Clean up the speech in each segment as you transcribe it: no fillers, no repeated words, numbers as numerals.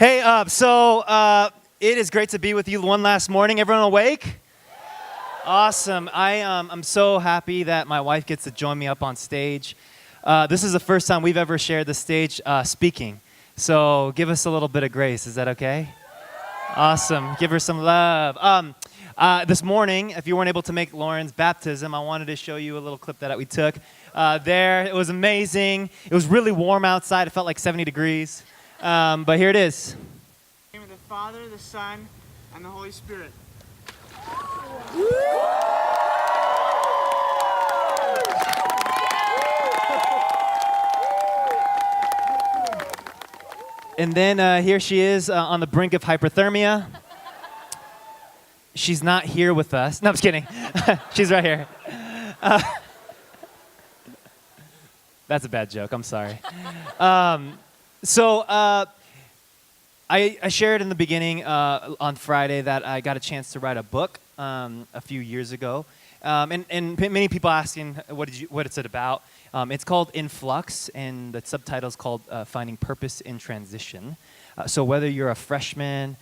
Hey, it is great to be with you one last morning. Everyone awake? Awesome. I'm so happy that my wife gets to join me up on stage. This is the first time we've ever shared the stage speaking. So give us a little bit of grace. Is that okay? Awesome. Give her some love. This morning, if you weren't able to make Lauren's baptism, I wanted to show you a little clip that we took there. It was amazing. It was really warm outside. It felt like 70 degrees. But here it is. In the name of the Father, the Son, and the Holy Spirit. And then here she is on the brink of hyperthermia. She's not here with us. No, I'm just kidding. She's right here. That's a bad joke. I'm sorry. I shared in the beginning on Friday that I got a chance to write a book a few years ago. And many people asking, what is it about? It's called In Flux, and the subtitle is called Finding Purpose in Transition. So whether you're a freshman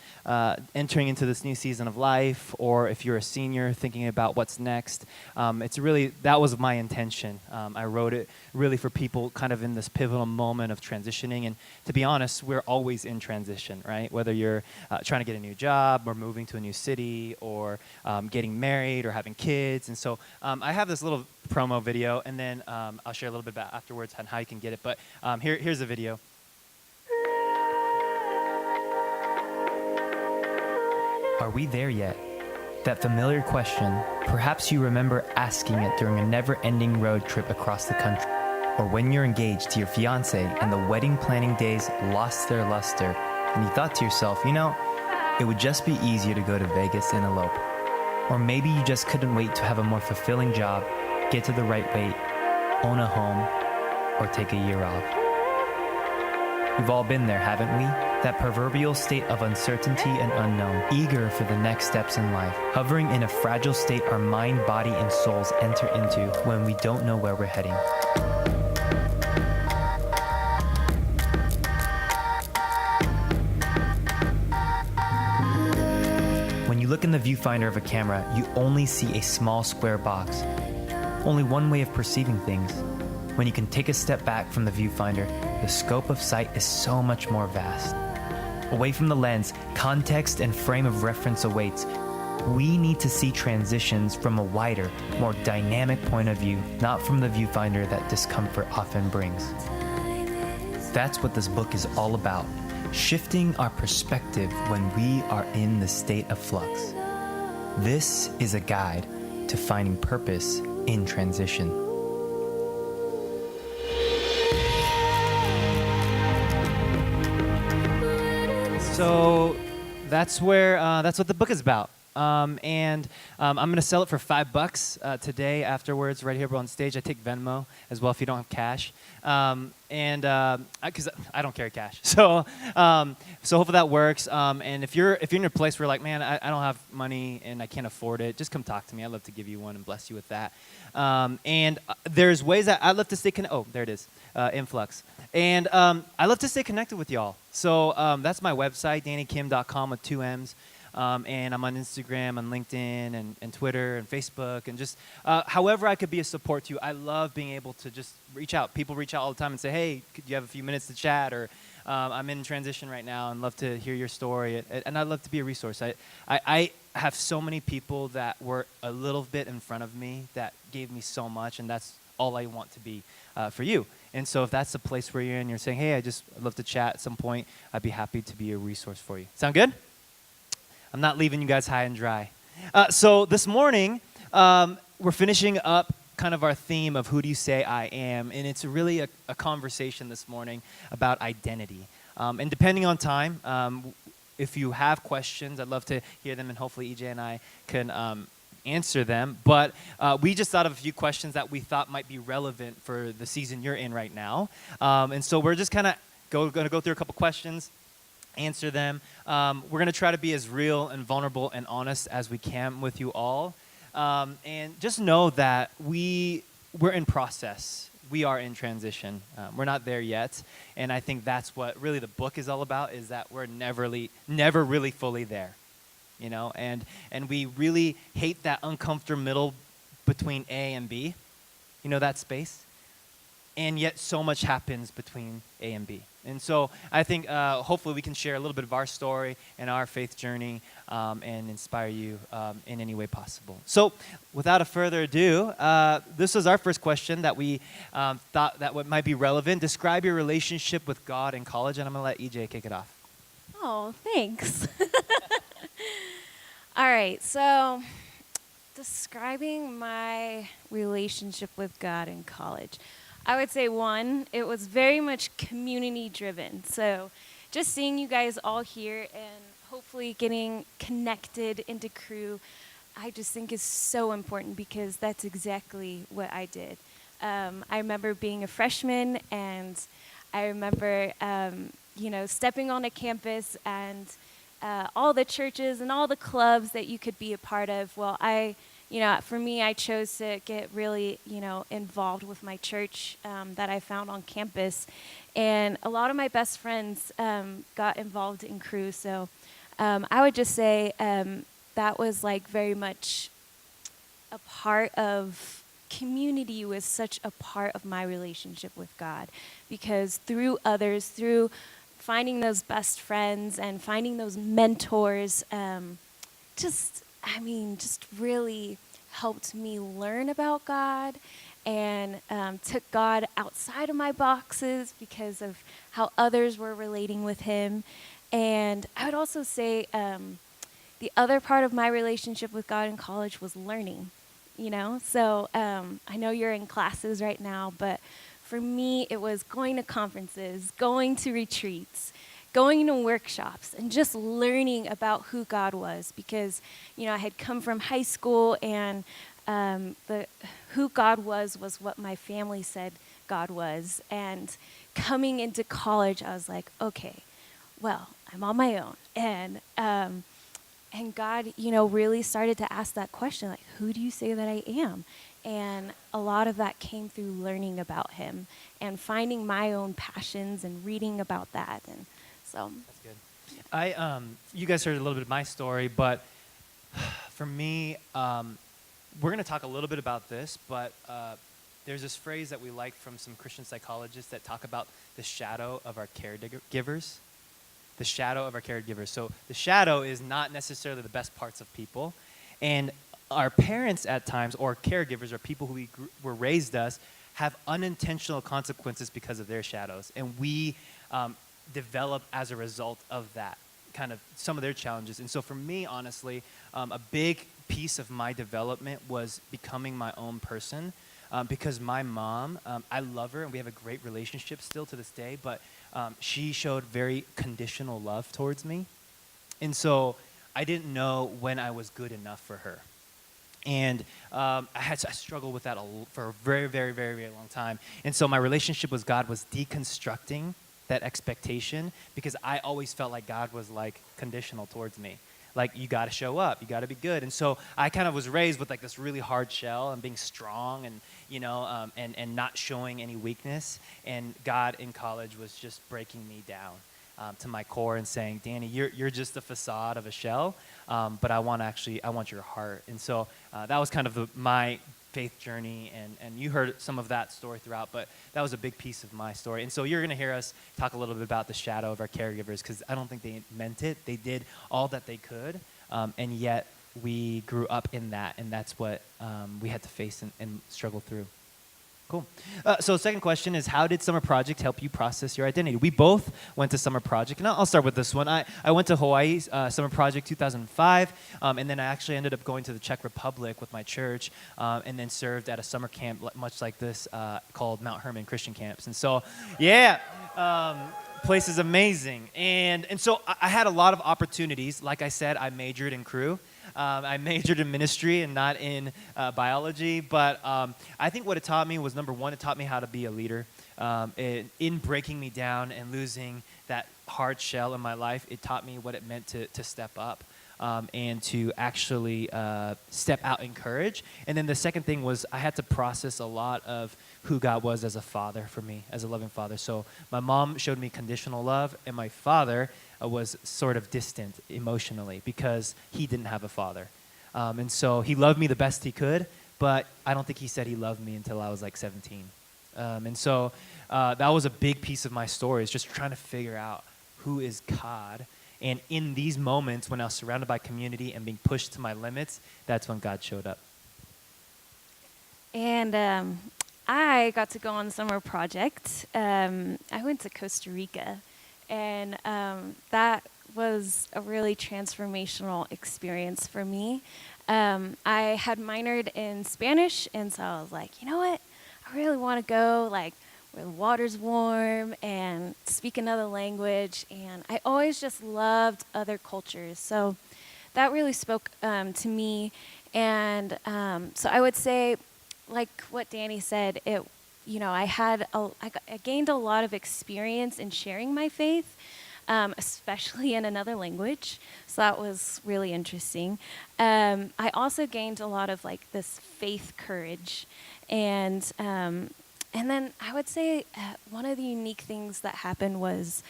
entering into this new season of life, or if you're a senior thinking about what's next, that was my intention. I wrote it really for people kind of in this pivotal moment of transitioning. And to be honest, we're always in transition, right? Whether you're trying to get a new job, or moving to a new city, or getting married, or having kids. And so I have this little promo video, and then I'll share a little bit about afterwards on how you can get it. But here's the video. Are we there yet? That familiar question, perhaps you remember asking it during a never-ending road trip across the country, or when you're engaged to your fiancé and the wedding planning days lost their luster, and you thought to yourself, it would just be easier to go to Vegas and elope. Or maybe you just couldn't wait to have a more fulfilling job, get to the right weight, own a home, or take a year off. We've all been there, haven't we? That proverbial state of uncertainty and unknown, eager for the next steps in life, hovering in a fragile state our mind, body, and souls enter into when we don't know where we're heading. When you look in the viewfinder of a camera, you only see a small square box. Only one way of perceiving things. When you can take a step back from the viewfinder, the scope of sight is so much more vast. Away from the lens, context and frame of reference awaits. We need to see transitions from a wider, more dynamic point of view, not from the viewfinder that discomfort often brings. That's what this book is all about, shifting our perspective when we are in the state of flux. This is a guide to finding purpose in transition. So that's what the book is about. I'm going to sell it for $5 today afterwards, right here on stage. I take Venmo as well if you don't have cash. Because I don't carry cash. So hopefully that works. And if you're in a place where like, man, I don't have money and I can't afford it, just come talk to me. I'd love to give you one and bless you with that. There's ways that I'd love to stay connected. Oh, there it is, Influx. And I love to stay connected with y'all. So that's my website, DannyKimm.com with 2 M's. And I'm on Instagram, on LinkedIn, and Twitter, and Facebook, and just however I could be a support to you. I love being able to just reach out. People reach out all the time and say, hey, could you have a few minutes to chat? Or I'm in transition right now and love to hear your story. And I'd love to be a resource. I have so many people that were a little bit in front of me that gave me so much, and that's all I want to be for you. And so if that's the place where you're in, you're saying, hey, I'd love to chat at some point, I'd be happy to be a resource for you. Sound good? I'm not leaving you guys high and dry. So this morning, we're finishing up kind of our theme of who do you say I am, and it's really a conversation this morning about identity. And depending on time, if you have questions, I'd love to hear them, and hopefully EJ and I can answer them. But we just thought of a few questions that we thought might be relevant for the season you're in right now. And so we're just kind of going to go through a couple questions, answer them. We're going to try to be as real and vulnerable and honest as we can with you all. And just know that we're in process. we are in transition. We're not there yet, and I think that's what really the book is all about, is that we're never really fully there, you know, and we really hate that uncomfortable middle between A and B, you know, that space, and yet so much happens between A and B. And so I think hopefully we can share a little bit of our story and our faith journey and inspire you in any way possible. So without a further ado, this was our first question that we thought that might be relevant. Describe your relationship with God in college, and I'm going to let EJ kick it off. Oh, thanks. All right, so describing my relationship with God in college. I would say, one, it was very much community driven. So just seeing you guys all here and hopefully getting connected into crew, I just think is so important, because that's exactly what I did. I remember being a freshman, and I remember, stepping on a campus and all the churches and all the clubs that you could be a part of. Well, for me, I chose to get really, involved with my church that I found on campus. And a lot of my best friends got involved in crew. So I would just say that was like very much a part of community, was such a part of my relationship with God. Because through others, through finding those best friends and finding those mentors, just really helped me learn about God, and took God outside of my boxes because of how others were relating with him. And I would also say the other part of my relationship with God in college was learning, So I know you're in classes right now, but for me, it was going to conferences, going to retreats, going to workshops, and just learning about who God was, because, I had come from high school, and who God was what my family said God was. And coming into college, I was like, okay, well, I'm on my own. And God, really started to ask that question, like, who do you say that I am? And a lot of that came through learning about him and finding my own passions and reading about that. And so that's good. You guys heard a little bit of my story, but for me, we're going to talk a little bit about this, but there's this phrase that we like from some Christian psychologists that talk about the shadow of our caregivers. The shadow of our caregivers. So the shadow is not necessarily the best parts of people, and our parents at times, or caregivers, or people who were raised us, have unintentional consequences because of their shadows, and we develop as a result of that, kind of some of their challenges. And so for me, honestly, a big piece of my development was becoming my own person, because my mom, I love her, and we have a great relationship still to this day, but she showed very conditional love towards me. And so I didn't know when I was good enough for her. And I struggled with that for a very, very, very, very long time. And so my relationship with God was deconstructing that expectation, because I always felt like God was like conditional towards me. Like, you got to show up, you got to be good. And so I kind of was raised with like this really hard shell and being strong, and and not showing any weakness. And God in college was just breaking me down to my core and saying, Danny, you're just the facade of a shell, but I want your heart. And so that was kind of my faith journey, and you heard some of that story throughout, but that was a big piece of my story. And so you're going to hear us talk a little bit about the shadow of our caregivers, because I don't think they meant it. They did all that they could, and yet we grew up in that, and that's what we had to face and struggle through. Cool. So the second question is, how did Summer Project help you process your identity? We both went to Summer Project, and I'll start with this one. I went to Hawaii, Summer Project 2005, and then I actually ended up going to the Czech Republic with my church, and then served at a summer camp much like this called Mount Hermon Christian Camps. And so, yeah, place is amazing. And so I had a lot of opportunities. Like I said, I majored in crew. I majored in ministry and not in biology, but I think what it taught me was, number one, it taught me how to be a leader. In breaking me down and losing that hard shell in my life, it taught me what it meant to step up. and to actually step out in courage. And then the second thing was I had to process a lot of who God was as a father for me, as a loving father. So my mom showed me conditional love, and my father was sort of distant emotionally because he didn't have a father. And so he loved me the best he could, but I don't think he said he loved me until I was like 17. And so that was a big piece of my story, is just trying to figure out who is God. And in these moments when I was surrounded by community and being pushed to my limits, that's when God showed up. And I got to go on the summer project. I went to Costa Rica, and that was a really transformational experience for me. I had minored in Spanish, and so I was like, you know what? I really want to go like where the water's warm and speak another language. And I always just loved other cultures, so that really spoke to me. And so I would say, like what Danny said, I gained a lot of experience in sharing my faith, especially in another language. So that was really interesting. I also gained a lot of like this faith courage, and then I would say one of the unique things that happened was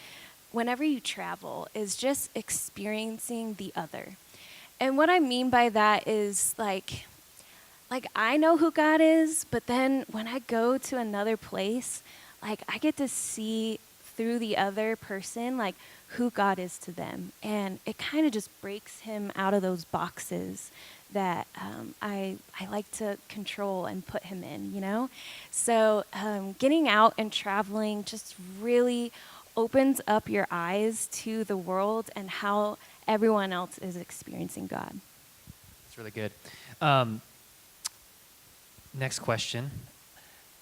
whenever you travel is just experiencing the other. And what I mean by that is like I know who God is, but then when I go to another place, like I get to see through the other person, like who God is to them. And it kind of just breaks him out of those boxes that I like to control and put him in, you know? So getting out and traveling just really opens up your eyes to the world and how everyone else is experiencing God. That's really good. Next question.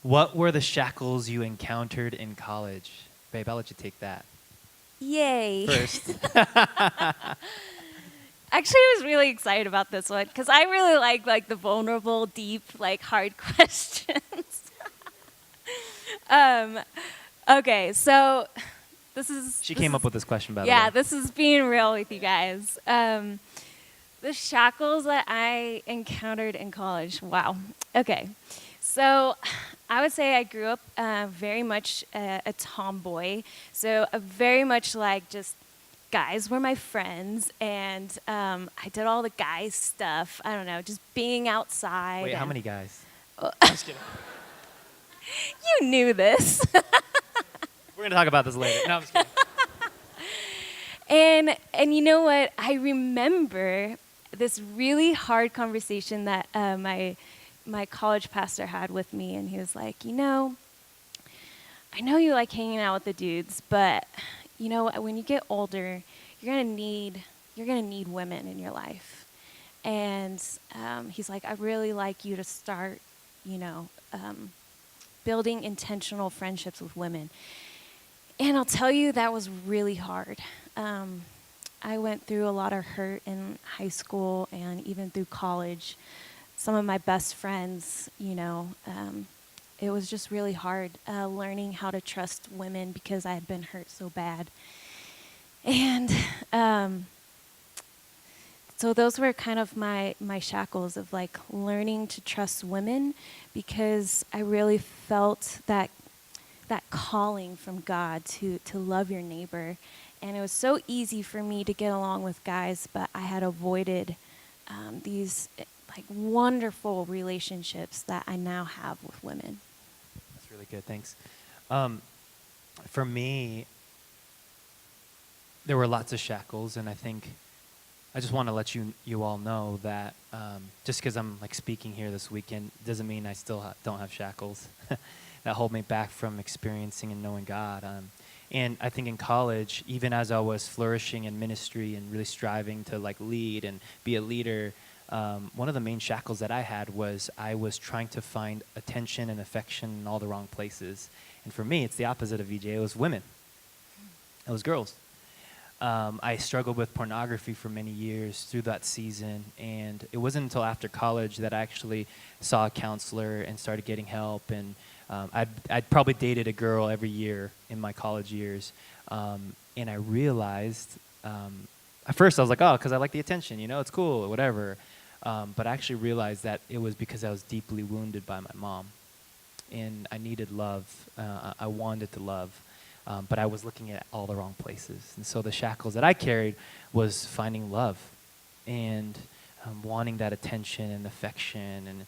What were the shackles you encountered in college? Babe, I'll let you take that Yay. first. Actually, I was really excited about this one because I really like the vulnerable, deep, like hard questions. Okay, so She came up with this question, by the way. Yeah, this is being real with you guys. The shackles that I encountered in college. Wow. Okay. So I would say I grew up very much a tomboy. So very much like just guys were my friends, and I did all the guys stuff. I don't know, just being outside. Wait, how many guys? Oh. I'm just kidding. You knew this. We're going to talk about this later. No, I'm just kidding. And you know what? I remember this really hard conversation that my college pastor had with me, and he was like, I know you like hanging out with the dudes, but when you get older, you're gonna need women in your life. And he's like, I really like you to start, building intentional friendships with women. And I'll tell you, that was really hard. I went through a lot of hurt in high school and even through college. Some of my best friends, it was just really hard learning how to trust women because I had been hurt so bad. And so those were kind of my shackles of like learning to trust women, because I really felt that calling from God to love your neighbor. And it was so easy for me to get along with guys, but I had avoided these like wonderful relationships that I now have with women. That's really good. Thanks. For me, there were lots of shackles, and I think I just want to let you all know that just because I'm like speaking here this weekend doesn't mean I still don't have shackles that hold me back from experiencing and knowing God. And I think in college, even as I was flourishing in ministry and really striving to like lead and be a leader, one of the main shackles that I had was I was trying to find attention and affection in all the wrong places. And for me, it's the opposite of VJ. It was women. It was girls. I struggled with pornography for many years through that season, and it wasn't until after college that I actually saw a counselor and started getting help. And I'd probably dated a girl every year in my college years, and I realized at first I was like, oh, because I like the attention, it's cool, or whatever. But I actually realized that it was because I was deeply wounded by my mom. And I needed love. I wanted to love. But I was looking at all the wrong places. And so the shackles that I carried was finding love and wanting that attention and affection.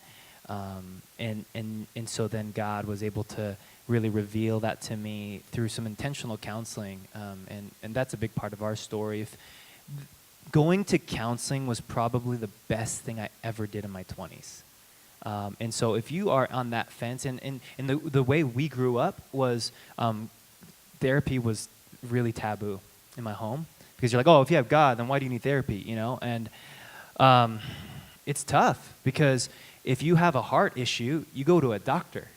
And so then God was able to really reveal that to me through some intentional counseling. And that's a big part of our story. Going to counseling was probably the best thing I ever did in my 20s. And so if you are on that fence, and the way we grew up was therapy was really taboo in my home, because you're like, oh, if you have God, then why do you need therapy, And it's tough, because if you have a heart issue, you go to a doctor,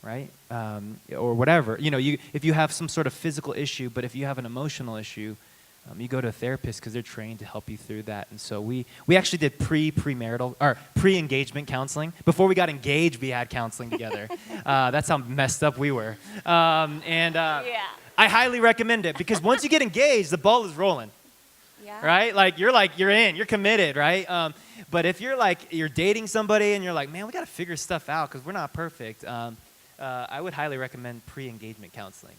right? Or whatever. If you have some sort of physical issue, but if you have an emotional issue, you go to a therapist because they're trained to help you through that. And so we actually did pre-engagement counseling. Before we got engaged, we had counseling together. That's how messed up we were. Yeah. I highly recommend it, because once you get engaged, the ball is rolling. Yeah. Right? You're in, you're committed, right? But if you're dating somebody and you're like, man, we got to figure stuff out because we're not perfect, I would highly recommend pre-engagement counseling.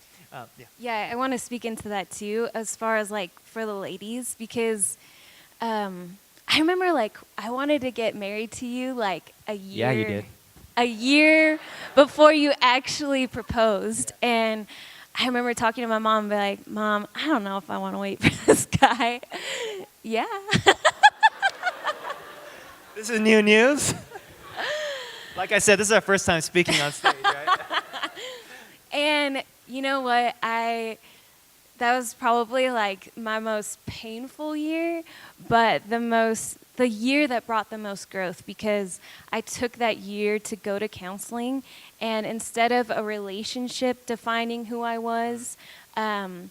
Yeah, I want to speak into that too, as far as for the ladies, because I remember I wanted to get married to you a year. Yeah, you did. A year before you actually proposed, and I remember talking to my mom and be like, Mom, I don't know if I want to wait for this guy. Yeah. This is new news. Like I said, this is our first time speaking on stage, right? And you know what? That was probably my most painful year, but the year that brought the most growth, because I took that year to go to counseling, and instead of a relationship defining who I was, there's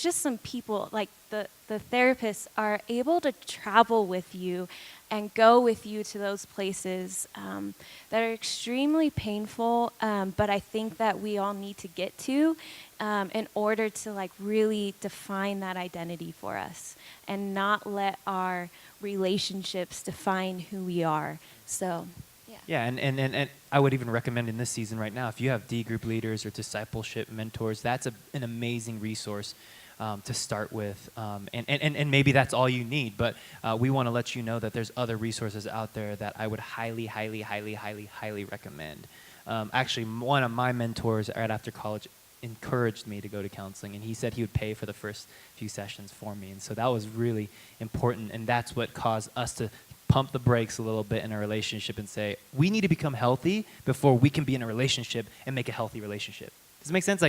just some people, the therapists are able to travel with you and go with you to those places that are extremely painful, but I think that we all need to get to in order to really define that identity for us and not let our relationships define who we are. So, yeah. Yeah, and I would even recommend in this season right now, if you have D group leaders or discipleship mentors, that's an amazing resource to start with, and maybe that's all you need, but we want to let you know that there's other resources out there that I would highly, highly, highly, highly, highly recommend. Actually, one of my mentors right after college encouraged me to go to counseling, and he said he would pay for the first few sessions for me, and so that was really important, and that's what caused us to pump the brakes a little bit in a relationship and say, we need to become healthy before we can be in a relationship and make a healthy relationship. Does it make sense?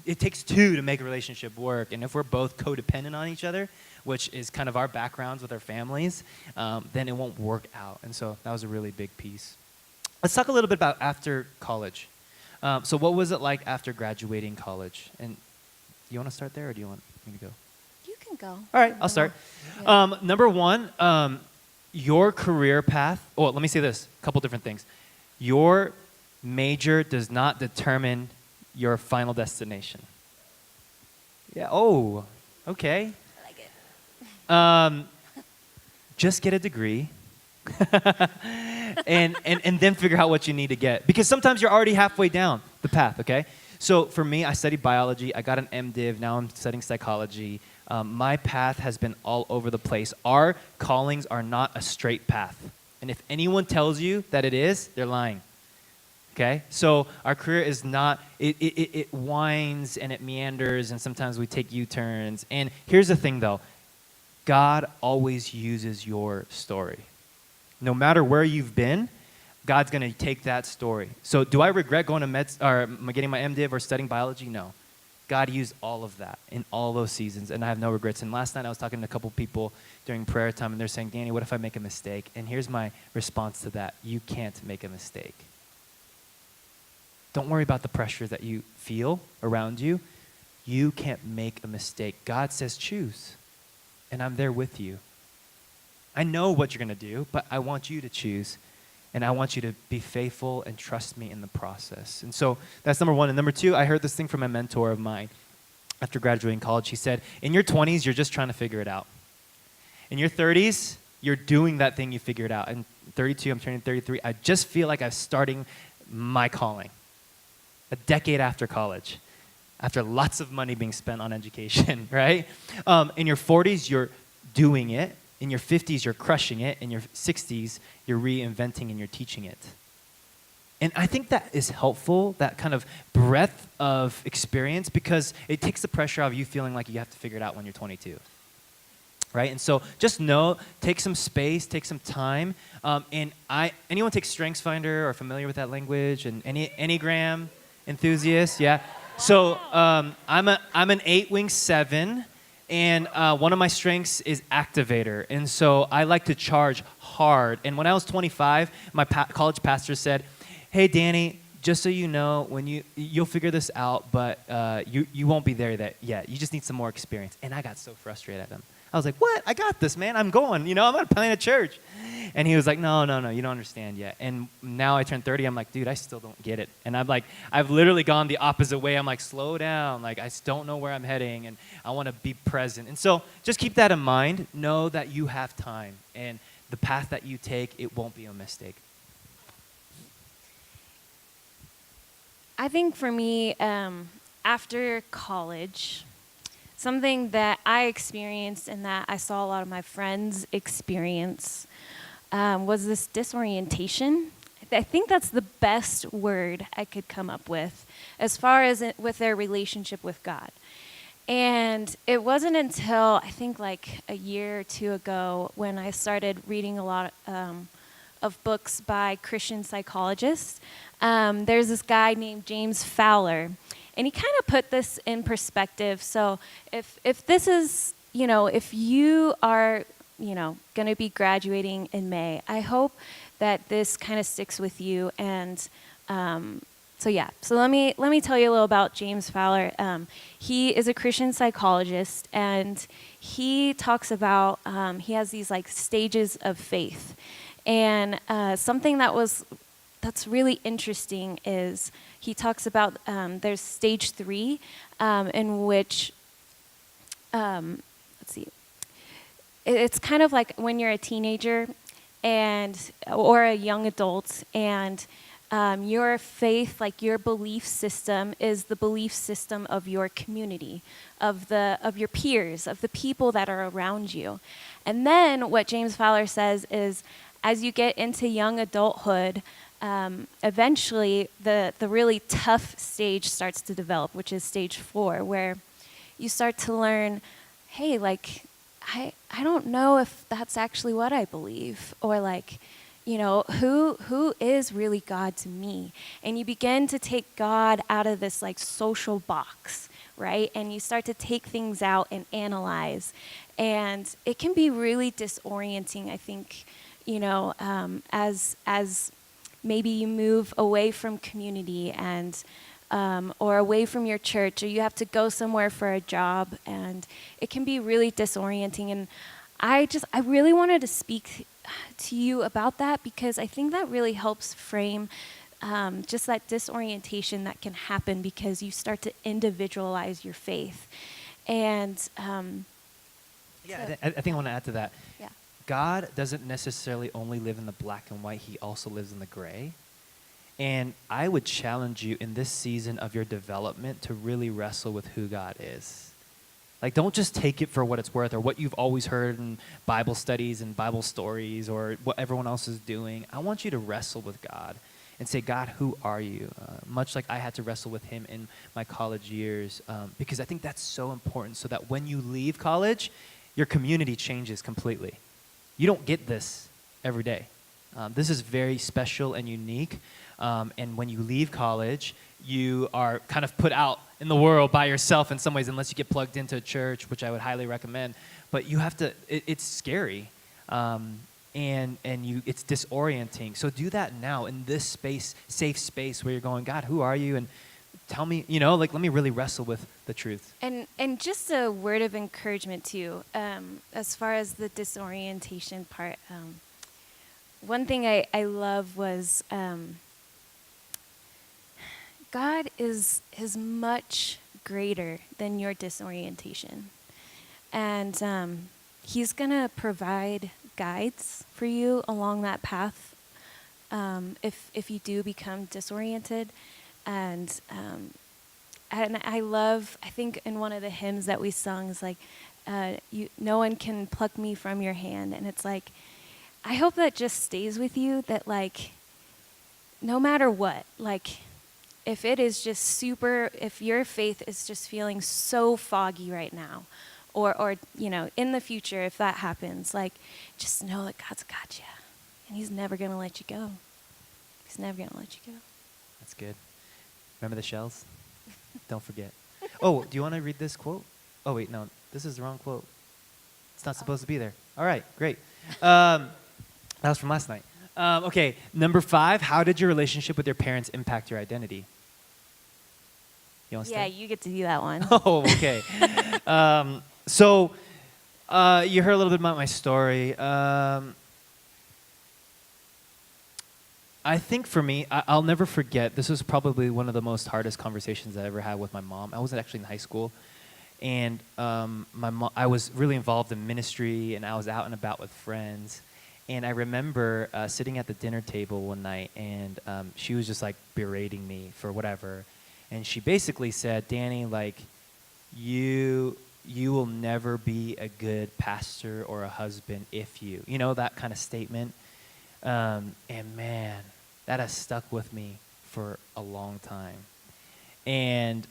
It takes two to make a relationship work, and if we're both codependent on each other, which is kind of our backgrounds with our families, then it won't work out. And so that was a really big piece. Let's talk a little bit about after college. So what was it like after graduating college? And you want to start there, or do you want me to go? You can go. All right, I'll start. Yeah. Number one, your career path. Oh, let me say this, a couple different things. Your major does not determine your final destination. Yeah, oh, okay. I like it. Just get a degree and then figure out what you need to get. Because sometimes you're already halfway down the path, okay? So for me, I studied biology. I got an MDiv. Now I'm studying psychology. My path has been all over the place. Our callings are not a straight path. And if anyone tells you that it is, they're lying. Okay? So our career is not, it winds and it meanders, and sometimes we take U-turns. And here's the thing, though. God always uses your story. No matter where you've been, God's going to take that story. So do I regret going to getting my MDiv or studying biology? No. God used all of that in all those seasons, and I have no regrets. And last night I was talking to a couple people during prayer time, and they're saying, Danny, what if I make a mistake? And here's my response to that. You can't make a mistake. Don't worry about the pressure that you feel around you. You can't make a mistake. God says choose, and I'm there with you. I know what you're going to do, but I want you to choose, and I want you to be faithful and trust me in the process. And so that's number one. And number two, I heard this thing from a mentor of mine. after graduating college. He said, in your 20s, you're just trying to figure it out. In your 30s, you're doing that thing you figured out. In 32, I'm turning 33. I just feel like I'm starting my calling. A decade after college, after lots of money being spent on education, right? In your 40s, you're doing it. In your 50s, you're crushing it. In your 60s, you're reinventing and you're teaching it. And I think that is helpful, that kind of breadth of experience, because it takes the pressure off you feeling like you have to figure it out when you're 22. Right? And so just know, take some space, take some time. Anyone take StrengthsFinder or familiar with that language? And any Enneagram enthusiast? Yeah. So I'm an 8-wing 7, and one of my strengths is activator. And so I like to charge hard. And when I was 25, my college pastor said, hey, Danny, just so you know, when you'll figure this out, but you won't be there yet. You just need some more experience. And I got so frustrated at him. I was like, what? I got this, man. I'm going. I'm going to plant a church. And he was like, no, you don't understand yet. And now I turned 30. I'm like, dude, I still don't get it. And I've literally gone the opposite way. I'm like, slow down. Like, I just don't know where I'm heading, and I want to be present. And so just keep that in mind. Know that you have time. And the path that you take, it won't be a mistake. I think for me, after college, something that I experienced and that I saw a lot of my friends experience was this disorientation. I think that's the best word I could come up with as far as with their relationship with God. And it wasn't until I think like a year or two ago when I started reading a lot of books by Christian psychologists. There's this guy named James Fowler, and he kind of put this in perspective. So if this is, if you are, going to be graduating in May, I hope that this kind of sticks with you. And so let me tell you a little about James Fowler. He is a Christian psychologist, and he talks about, he has these like stages of faith. And something that's really interesting is he talks about there's stage 3 in which, let's see, it's kind of like when you're a teenager or a young adult, and your faith, like your belief system, is the belief system of your community, of your peers, of the people that are around you. And then what James Fowler says is, as you get into young adulthood, eventually the really tough stage starts to develop, which is stage 4, where you start to learn, hey, like, I don't know if that's actually what I believe, or like, who is really God to me? And you begin to take God out of this like social box, right? And you start to take things out and analyze. And it can be really disorienting, I think, as maybe you move away from community and or away from your church, or you have to go somewhere for a job, and it can be really disorienting. And I really wanted to speak to you about that, because I think that really helps frame just that disorientation that can happen because you start to individualize your faith. And I think I want to add to that. Yeah. God doesn't necessarily only live in the black and white. He also lives in the gray. And I would challenge you in this season of your development to really wrestle with who God is. Like, don't just take it for what it's worth or what you've always heard in Bible studies and Bible stories or what everyone else is doing. I want you to wrestle with God and say, God, who are you? Much like I had to wrestle with him in my college years, because I think that's so important, so that when you leave college, your community changes completely. You don't get this every day. This is very special and unique. And when you leave college, you are kind of put out in the world by yourself in some ways, unless you get plugged into a church, which I would highly recommend. But you have to, it's scary. And it's disorienting. So do that now in this space, safe space where you're going, God, who are you? And tell me, let me really wrestle with the truth. And just a word of encouragement too, as far as the disorientation part. One thing I love was God is much greater than your disorientation. And he's going to provide guides for you along that path if you do become disoriented. And I think in one of the hymns that we sung is like, no one can pluck me from your hand. And it's like, I hope that just stays with you, that like, no matter what, like, if it is just super, if your faith is just feeling so foggy right now, or you know, in the future, if that happens, like, just know that God's got you, and He's never gonna let you go. He's never gonna let you go. That's good. Remember the shells? Don't forget. Oh, do you want to read this quote? Oh, wait, no. This is the wrong quote. It's not supposed to be there. All right, great. That was from last night. Okay, number 5, how did your relationship with your parents impact your identity? You want to Yeah, start? you get to do that one. Oh, okay. So you heard a little bit about my story. I think for me, I'll never forget, this was probably one of the most hardest conversations I ever had with my mom. I was actually in high school, and my mom, I was really involved in ministry, and I was out and about with friends. And I remember sitting at the dinner table one night, and she was just like berating me for whatever. And she basically said, Danny, like, you will never be a good pastor or a husband if you know, that kind of statement. And man, that has stuck with me for a long time. And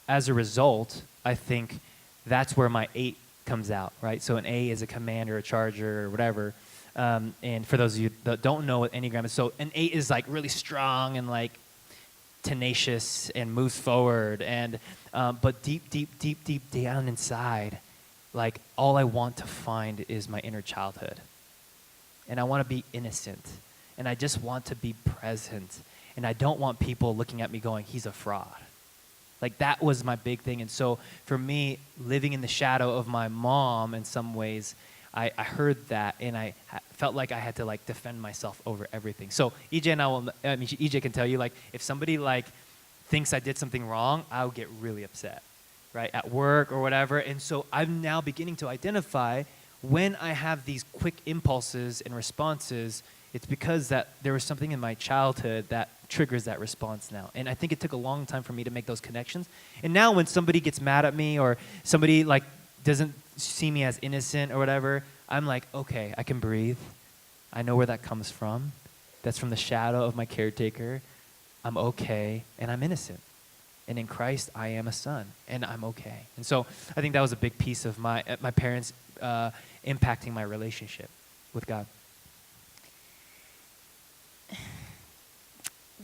as a result, I think that's where my 8 comes out, right? So an A is a commander, a charger, or whatever. And for those of you that don't know what Enneagram is, so an 8 is like really strong and like tenacious and moves forward. And but deep down inside, like, all I want to find is my inner childhood. And I want to be innocent. And I just want to be present. And I don't want people looking at me going, he's a fraud. Like, that was my big thing. And so for me, living in the shadow of my mom in some ways, I heard that, and I felt like I had to like defend myself over everything. So EJ can tell you, like, if somebody like thinks I did something wrong, I'll get really upset, right, at work or whatever. And so I'm now beginning to identify when I have these quick impulses and responses, it's because that there was something in my childhood that triggers that response now. And I think it took a long time for me to make those connections. And now when somebody gets mad at me, or somebody like doesn't see me as innocent or whatever, I'm like, okay, I can breathe. I know where that comes from. That's from the shadow of my caretaker. I'm okay, and I'm innocent. And in Christ, I am a son, and I'm okay. And so I think that was a big piece of my parents impacting my relationship with God.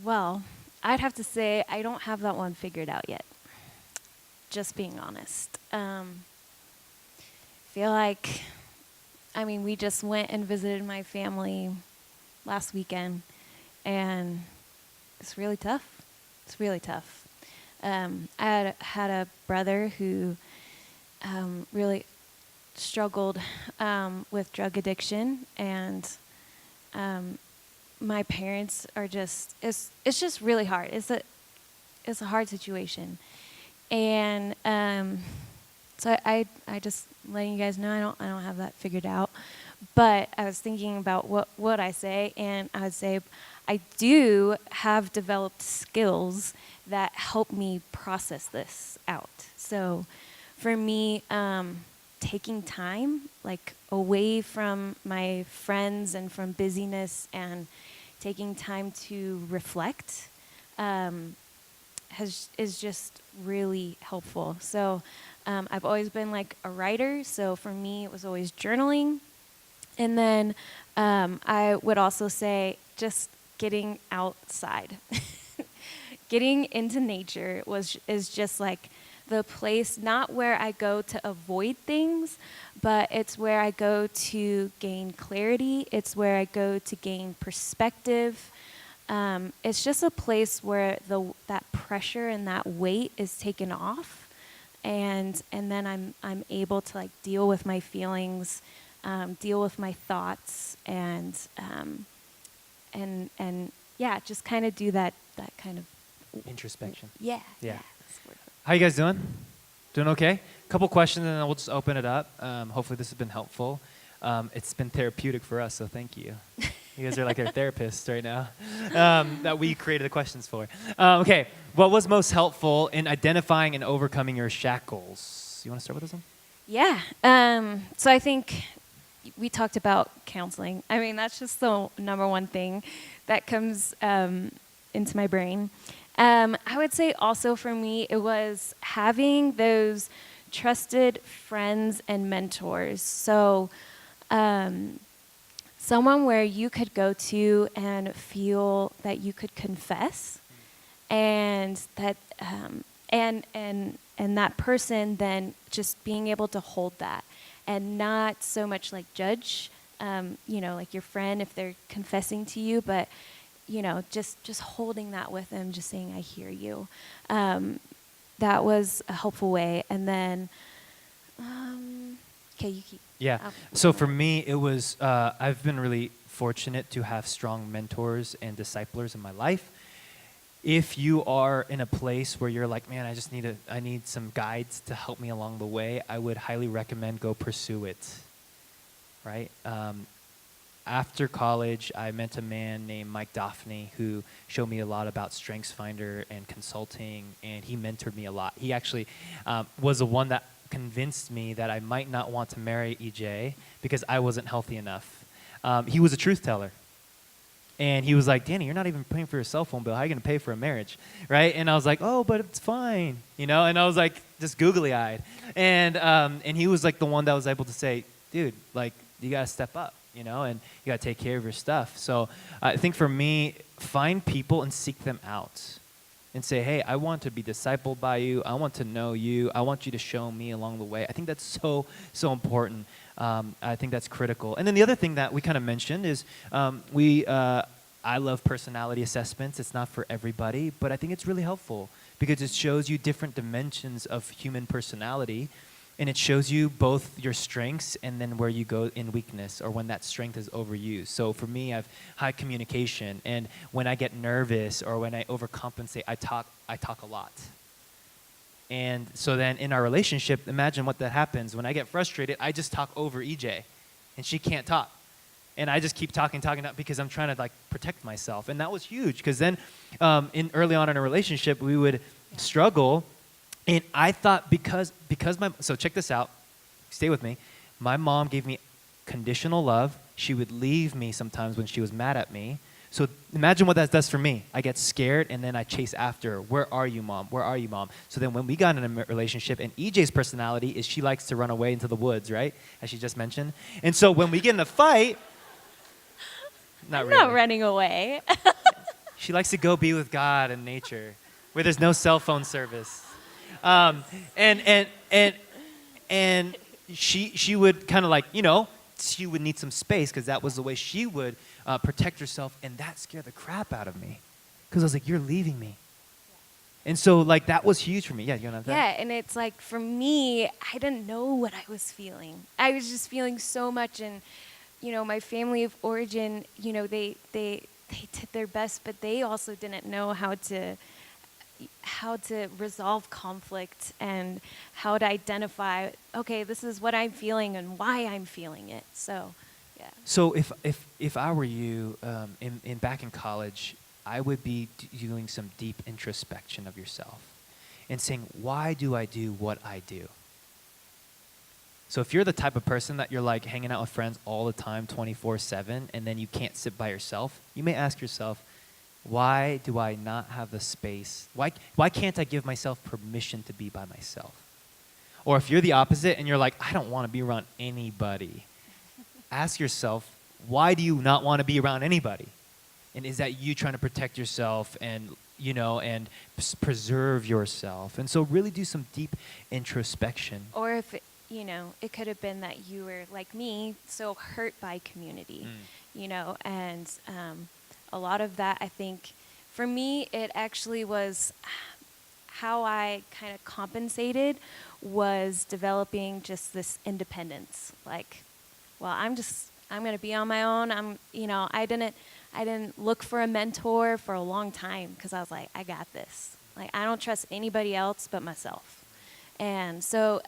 Well, I'd have to say I don't have that one figured out yet. Just being honest. Feel like, I mean, we just went and visited my family last weekend, and it's really tough. It's really tough. I had a brother who really struggled with drug addiction, and my parents are just, it's just really hard. It's a hard situation. And so I just letting you guys know I don't have that figured out. But I was thinking about what I say, and I would say I do have developed skills that help me process this out. So for me, taking time, like, away from my friends and from busyness, and taking time to reflect is just really helpful. So I've always been like a writer, so for me it was always journaling. And then I would also say just getting outside. Getting into nature is just like the place, not where I go to avoid things, but it's where I go to gain clarity. It's where I go to gain perspective. It's just a place where that pressure and that weight is taken off, and then I'm able to like deal with my feelings, deal with my thoughts, and yeah, just kind of do that kind of Introspection. yeah. Yeah. That's the word. How you guys doing? Doing okay? Couple questions and then we'll just open it up. Hopefully this has been helpful. It's been therapeutic for us, so thank you. You guys are like our therapists right now that we created the questions for. Okay, what was most helpful in identifying and overcoming your shackles? You want to start with this one? Yeah. So I think we talked about counseling. I mean, that's just the number one thing that comes into my brain. I would say also for me, it was having those trusted friends and mentors. So someone where you could go to and feel that you could confess, and that and that person then just being able to hold that and not so much like judge, like your friend if they're confessing to you, but just holding that with them, just saying I hear you. That was a helpful way. And then, okay, you keep. Yeah. So for me, it was, I've been really fortunate to have strong mentors and disciplers in my life. If you are in a place where you're like, man, I need some guides to help me along the way, I would highly recommend go pursue it, right? After college, I met a man named Mike Daphne who showed me a lot about StrengthsFinder and consulting, and he mentored me a lot. He actually was the one that convinced me that I might not want to marry EJ because I wasn't healthy enough. He was a truth teller. And he was like, Danny, you're not even paying for your cell phone bill. How are you going to pay for a marriage, right? And I was like, oh, but it's fine, And I was like, just googly-eyed. And he was like the one that was able to say, dude, like, you got to step up, and you got to take care of your stuff. So I think for me, find people and seek them out and say, hey, I want to be discipled by you. I want to know you. I want you to show me along the way. I think that's so, so important. I think that's critical. And then the other thing that we kind of mentioned is I love personality assessments. It's not for everybody, but I think it's really helpful because it shows you different dimensions of human personality, and it shows you both your strengths and then where you go in weakness or when that strength is overused. So for me, I have high communication, and when I get nervous or when I overcompensate, I talk a lot. And so then in our relationship, imagine what that happens. When I get frustrated, I just talk over EJ, and she can't talk. And I just keep talking because I'm trying to like protect myself. And that was huge because then early on in a relationship, we would struggle. And I thought because so check this out, stay with me. My mom gave me conditional love. She would leave me sometimes when she was mad at me. So imagine what that does for me. I get scared, and then I chase after her. Where are you, Mom? Where are you, Mom? So then when we got in a relationship, and EJ's personality is she likes to run away into the woods, right? As she just mentioned. And so when we get in a fight, not really. Not running away. She likes to go be with God and nature, where there's no cell phone service. And she would kind of like, she would need some space because that was the way she would protect herself, and that scared the crap out of me because I was like, you're leaving me. And so like that was huge for me. Yeah, you know that? Yeah, and it's like for me, I didn't know what I was feeling. I was just feeling so much, and my family of origin, they did their best, but they also didn't know how to resolve conflict and how to identify, okay, this is what I'm feeling and why I'm feeling it. So, yeah. So if I were you, back in college, I would be doing some deep introspection of yourself and saying, why do I do what I do? So if you're the type of person that you're like hanging out with friends all the time, 24/7, and then you can't sit by yourself, you may ask yourself, why do I not have the space? Why can't I give myself permission to be by myself? Or if you're the opposite and you're like, I don't want to be around anybody, ask yourself, why do you not want to be around anybody? And is that you trying to protect yourself and preserve yourself? And so really do some deep introspection. Or if it could have been that you were like me, so hurt by community, and a lot of that, I think, for me, it actually was how I kind of compensated was developing just this independence. Like, well, I'm going to be on my own. I didn't look for a mentor for a long time because I was like, I got this. Like, I don't trust anybody else but myself. And so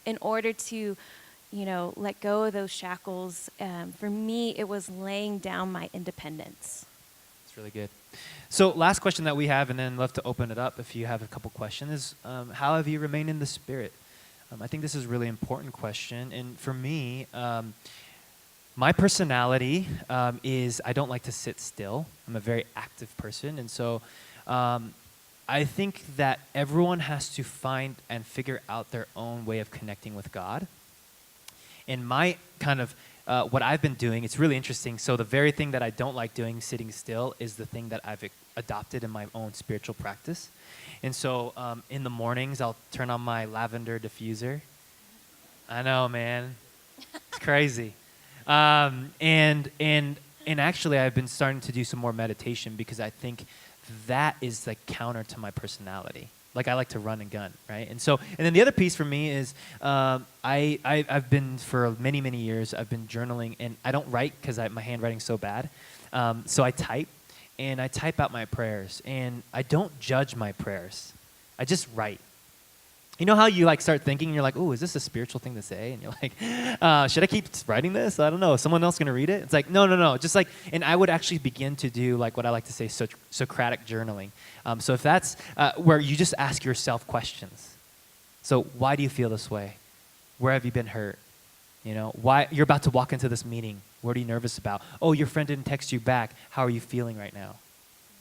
in order to, let go of those shackles, for me, it was laying down my independence. It's really good. So last question that we have, and then love to open it up if you have a couple questions, is how have you remained in the Spirit? I think this is a really important question. And for me, my personality is I don't like to sit still. I'm a very active person. And so I think that everyone has to find and figure out their own way of connecting with God. And my kind of what I've been doing, it's really interesting. So the very thing that I don't like doing, sitting still, is the thing that I've adopted in my own spiritual practice. And so in the mornings, I'll turn on my lavender diffuser. I know, man. It's crazy. And actually, I've been starting to do some more meditation because I think that is like counter to my personality. Like, I like to run and gun, right? And then the other piece for me is I've been, for many, many years, I've been journaling, and I don't write because my handwriting's so bad. So I type, and I type out my prayers, and I don't judge my prayers. I just write. You know how you like start thinking, and you're like, oh, is this a spiritual thing to say? And you're like, should I keep writing this? I don't know. Is someone else going to read it? It's like, no. Just like, and I would actually begin to do like what I like to say, Socratic journaling. So if that's where you just ask yourself questions. So why do you feel this way? Where have you been hurt? Why you're about to walk into this meeting. What are you nervous about? Oh, your friend didn't text you back. How are you feeling right now?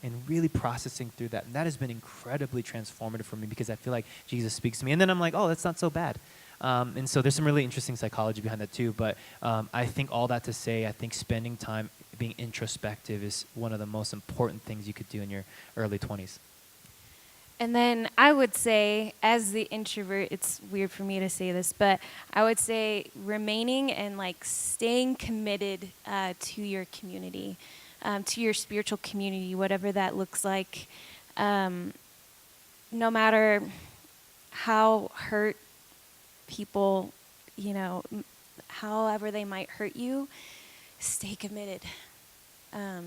And really processing through that. And that has been incredibly transformative for me because I feel like Jesus speaks to me. And then I'm like, oh, that's not so bad. And so there's some really interesting psychology behind that too. But I think all that to say, I think spending time being introspective is one of the most important things you could do in your early 20s. And then I would say, as the introvert, it's weird for me to say this, but I would say remaining and like staying committed to your community. To your spiritual community, whatever that looks like, no matter how hurt people, however they might hurt you, stay committed.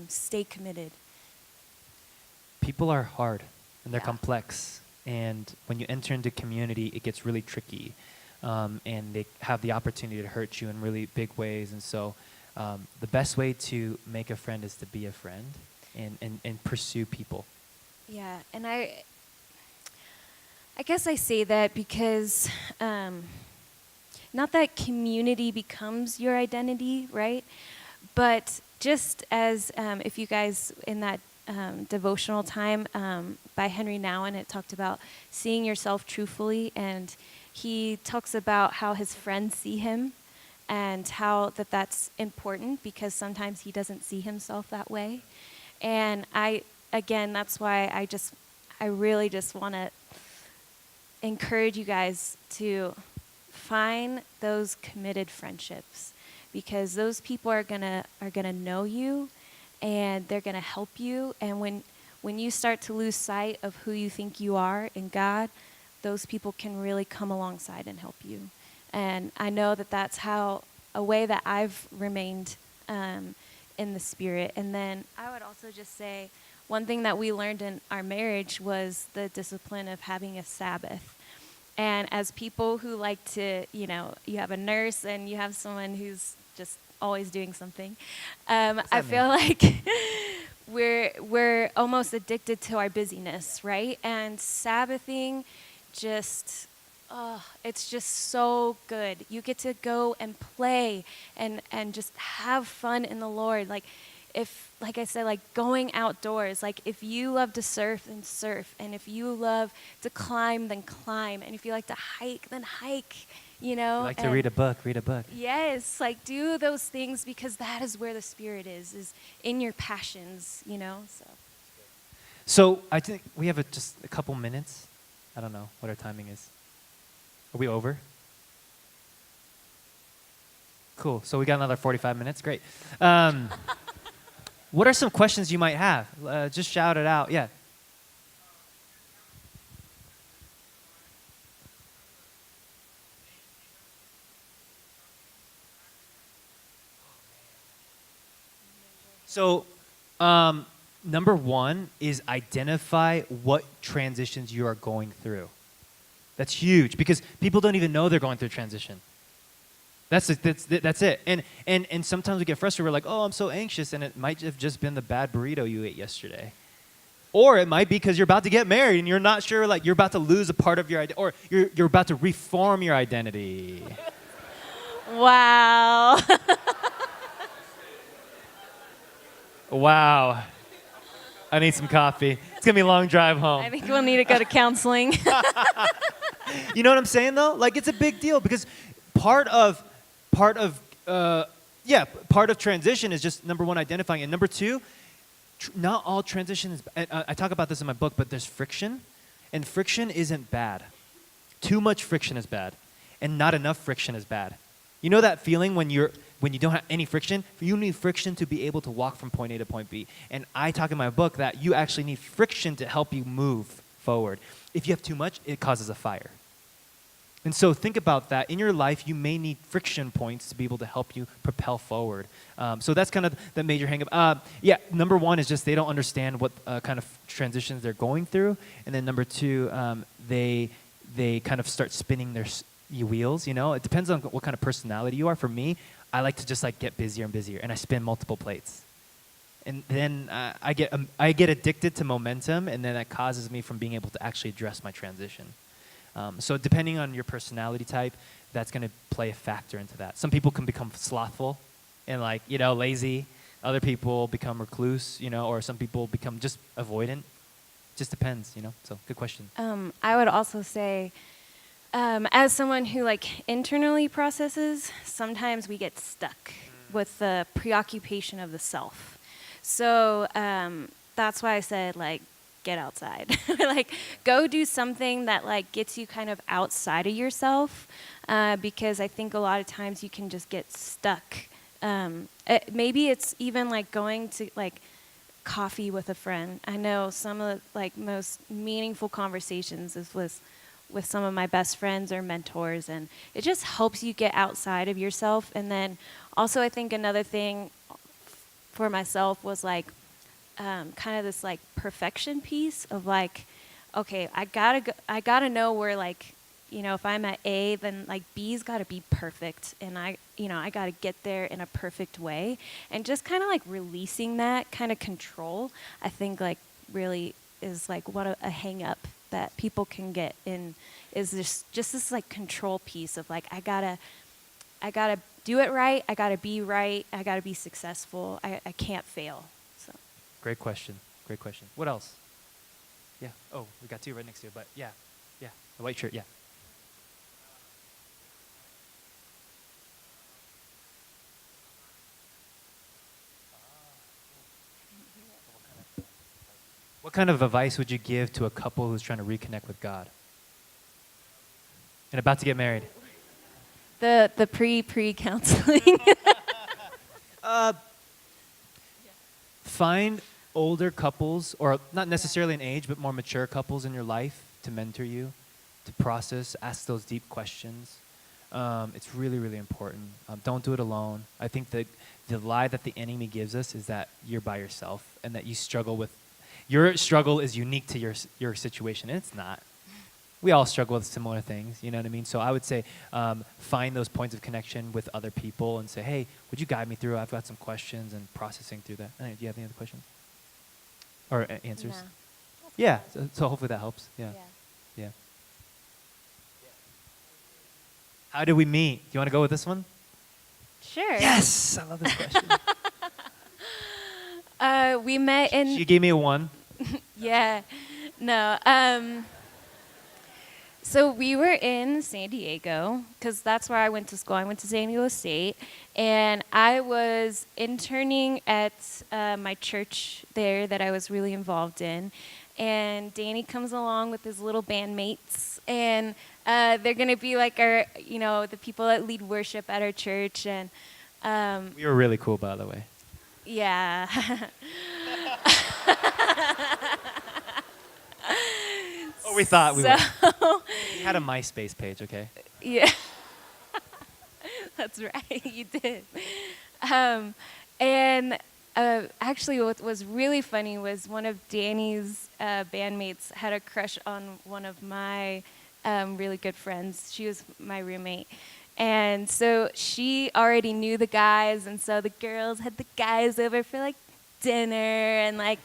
Stay committed. People are hard, and they're Yeah. complex. And when you enter into community, it gets really tricky. And they have the opportunity to hurt you in really big ways. And so the best way to make a friend is to be a friend and pursue people. Yeah, and I guess I say that because not that community becomes your identity, right? But just as if you guys in that devotional time by Henry Nouwen, it talked about seeing yourself truthfully, and he talks about how his friends see him and how that's important because sometimes he doesn't see himself that way. And that's why I really just want to encourage you guys to find those committed friendships, because those people are gonna know you, and they're gonna help you. And when you start to lose sight of who you think you are in God, those people can really come alongside and help you. And I know that's how a way that I've remained in the Spirit. And then I would also just say one thing that we learned in our marriage was the discipline of having a Sabbath. And as people who like to, you have a nurse and you have someone who's just always doing something, I feel like we're almost addicted to our busyness, right? And Sabbathing it's just so good. You get to go and play and just have fun in the Lord. Like I said, like going outdoors, like if you love to surf, then surf. And if you love to climb, then climb. And if you like to hike, then hike, You like to read a book. Yes, like do those things, because that is where the Spirit is in your passions, So I think we have just a couple minutes. I don't know what our timing is. Are we over? Cool. So we got another 45 minutes. Great. What are some questions you might have? Just shout it out. Yeah. So Number one is identify what transitions you are going through. That's huge because people don't even know they're going through transition. That's it. And sometimes we get frustrated. We're like, oh, I'm so anxious, and it might have just been the bad burrito you ate yesterday. Or it might be because you're about to get married and you're not sure, like you're about to lose a part of your identity, or you're about to reform your identity. Wow. Wow. I need some coffee. It's gonna be a long drive home. I think we'll need to go to counseling. You know what I'm saying though? Like it's a big deal because part of transition is just number one, identifying, and number two, not all transition is. I talk about this in my book, but there's friction, and friction isn't bad. Too much friction is bad, and not enough friction is bad. You know that feeling when you don't have any friction? You need friction to be able to walk from point A to point B. And I talk in my book that you actually need friction to help you move forward. If you have too much, it causes a fire. And so think about that. In your life, you may need friction points to be able to help you propel forward. So that's kind of the major hang-up. Number one is just they don't understand what kind of transitions they're going through. And then number two, they kind of start spinning their wheels, you know? It depends on what kind of personality you are. For me, I like to just like get busier and busier, and I spin multiple plates. And then I get addicted to momentum, and then that causes me from being able to actually address my transition. So depending on your personality type, that's going to play a factor into that. Some people can become slothful and like, you know, lazy. Other people become recluse, you know, or some people become just avoidant. Just depends, you know. So good question. I would also say, as someone who like internally processes, sometimes we get stuck with the preoccupation of the self. So that's why I said like, get outside. Like go do something that like gets you kind of outside of yourself, because I think a lot of times you can just get stuck. Maybe it's even like going to like coffee with a friend. I know some of the like most meaningful conversations is with some of my best friends or mentors, and it just helps you get outside of yourself. And then also I think another thing for myself was like kind of this like perfection piece of like, okay, I gotta know where like, you know, if I'm at A, then like B's gotta be perfect, and I gotta get there in a perfect way, and just kind of like releasing that kind of control, I think like really is like what a hang up that people can get in, is just this like control piece of like, I gotta do it right, I gotta be right, I gotta be successful, I can't fail. Great question. Great question. What else? Yeah. Oh, we got two right next to you, but yeah. The white shirt, yeah. What kind of advice would you give to a couple who's trying to reconnect with God and about to get married? The pre-counseling. Find older couples, or not necessarily in age, but more mature couples in your life to mentor you, to process, ask those deep questions. It's really, really important. Don't do it alone. I think that the lie that the enemy gives us is that you're by yourself and that you struggle with, your struggle is unique to your situation, and it's not. We all struggle with similar things, you know what I mean? So I would say find those points of connection with other people and say, hey, would you guide me through? I've got some questions, and processing through that. Do you have any other questions? Or answers? No. Yeah, so hopefully that helps. Yeah. How did we meet? Do you want to go with this one? Sure. Yes, I love this question. We met in... She gave me a 1. Yeah. No. So we were in San Diego, because that's where I went to school. I went to San Diego State, and I was interning at my church there that I was really involved in. And Danny comes along with his little bandmates, and they're going to be like our, you know, the people that lead worship at our church. And We were really cool, by the way. yeah. Oh, we thought we So- were. We had a MySpace page, okay? Yeah. That's right, you did. And actually, what was really funny was one of Danny's bandmates had a crush on one of my really good friends. She was my roommate. And so she already knew the guys, and so the girls had the guys over for like dinner, and like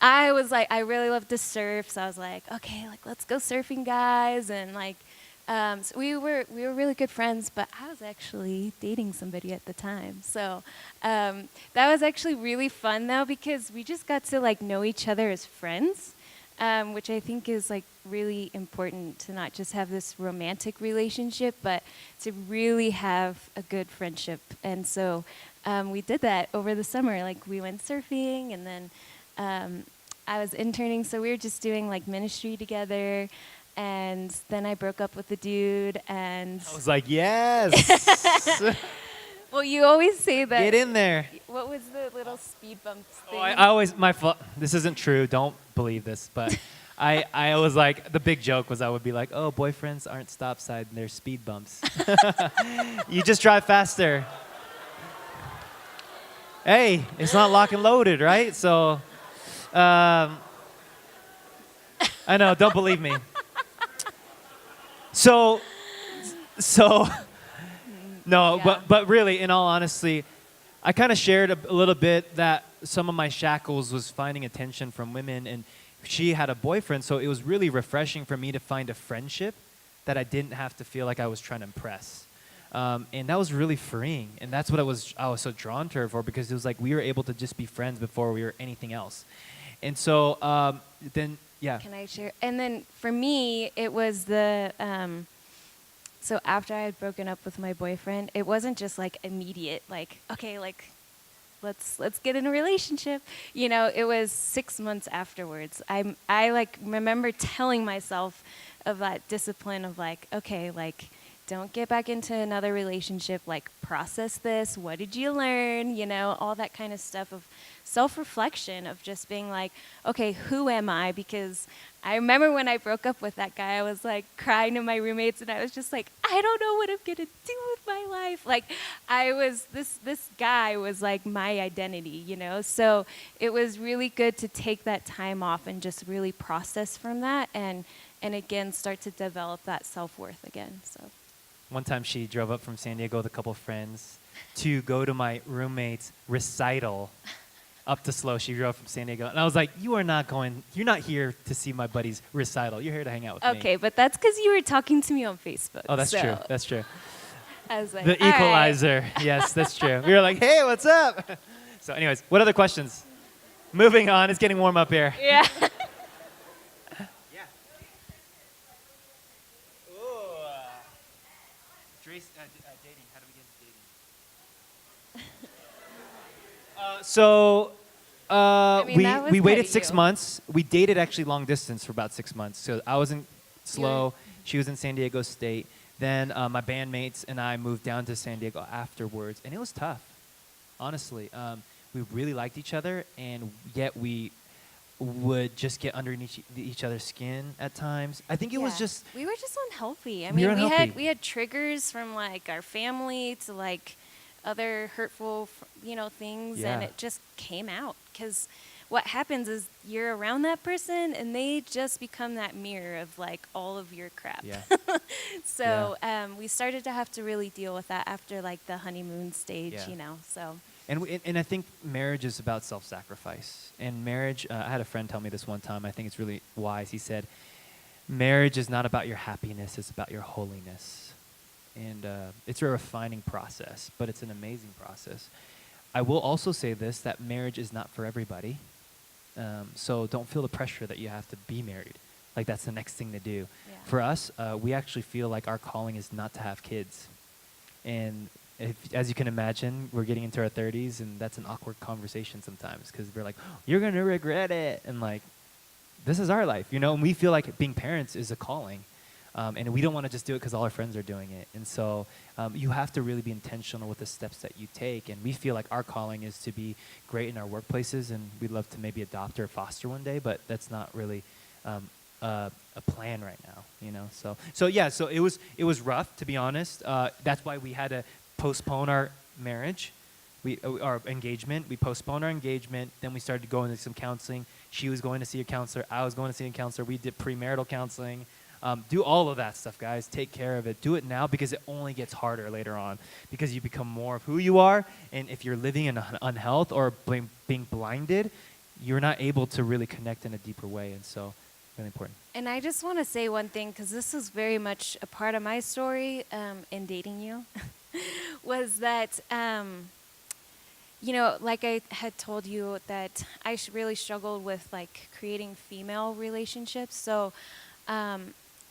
I was like, I really love to surf, so I was like, okay, like let's go surfing, guys, and like so we were really good friends, but I was actually dating somebody at the time. So that was actually really fun though, because we just got to like know each other as friends, which I think is like really important, to not just have this romantic relationship, but to really have a good friendship. And so we did that over the summer. Like we went surfing, and then I was interning, so we were just doing like ministry together. And then I broke up with the dude, and I was like, yes. well, you always say that. Get in there. What was the little speed bumps thing? Oh, I always, this isn't true. Don't believe this, but I was like, the big joke was I would be like, oh, boyfriends aren't stop sign, they're speed bumps. You just drive faster. Hey, it's not lock and loaded, right? So, I know, don't believe me. So, no, Yeah. but really, in all honesty, I kind of shared a little bit that some of my shackles was finding attention from women, and she had a boyfriend, so it was really refreshing for me to find a friendship that I didn't have to feel like I was trying to impress. And that was really freeing, and that's what I was so drawn to her for, because it was like we were able to just be friends before we were anything else. And so then, yeah. Can I share? And then for me, it was the, so after I had broken up with my boyfriend, it wasn't just like immediate, like, okay, like, let's get in a relationship. You know, it was 6 months afterwards. I like remember telling myself of that discipline of like, okay, like, don't get back into another relationship, like process this, what did you learn, you know, all that kind of stuff of self-reflection, of just being like, okay, who am I? Because I remember when I broke up with that guy, I was like crying to my roommates, and I was just like, I don't know what I'm gonna do with my life. Like I was, this guy was like my identity, you know? So it was really good to take that time off and just really process from that, and again, start to develop that self-worth again, so. One time she drove up from San Diego with a couple of friends to go to my roommate's recital up to Slow. She drove from San Diego. And I was like, you're not here to see my buddy's recital. You're here to hang out with me. Okay, but that's because you were talking to me on Facebook. Oh, that's so true. That's true. I was like, The all right. equalizer. Yes, that's true. We were like, hey, what's up? So anyways, what other questions? Moving on. It's getting warm up here. Yeah. Dating. How do we get into dating? mean, that was we good waited of 6 you. months. We dated actually long distance for about 6 months. So I was in Slow. She was in San Diego State. Then my bandmates and I moved down to San Diego afterwards, and it was tough. Honestly, we really liked each other, and yet we would just get underneath each other's skin at times. I think it was just we were just unhealthy. I We were mean, unhealthy. we had triggers from like our family to like other hurtful, things, and Yeah. it just came out. Because what happens is you're around that person, and they just become that mirror of like all of your crap. yeah. So we started to have to really deal with that after like the honeymoon stage, Yeah. So. And I think marriage is about self-sacrifice. And marriage, I had a friend tell me this one time. I think it's really wise. He said, marriage is not about your happiness. It's about your holiness. And it's a refining process, but it's an amazing process. I will also say this, that marriage is not for everybody. So don't feel the pressure that you have to be married. Like that's the next thing to do. Yeah. For us, we actually feel like our calling is not to have kids. And as you can imagine, we're getting into our 30s, and that's an awkward conversation sometimes, because we're like, you're going to regret it. And like, this is our life, and we feel like being parents is a calling. And we don't want to just do it because all our friends are doing it. And so you have to really be intentional with the steps that you take. And we feel like our calling is to be great in our workplaces, and we'd love to maybe adopt or foster one day, but that's not really a plan right now, So it was rough, to be honest. That's why we had to postpone our marriage, our engagement. We postponed our engagement. Then we started going to some counseling. She was going to see a counselor. I was going to see a counselor. We did premarital counseling. Do all of that stuff, guys. Take care of it. Do it now because it only gets harder later on because you become more of who you are. And if you're living in unhealth or being blinded, you're not able to really connect in a deeper way. And so, really important. And I just want to say one thing, because this is very much a part of my story in dating you, was that, like I had told you, that I really struggled with like creating female relationships. So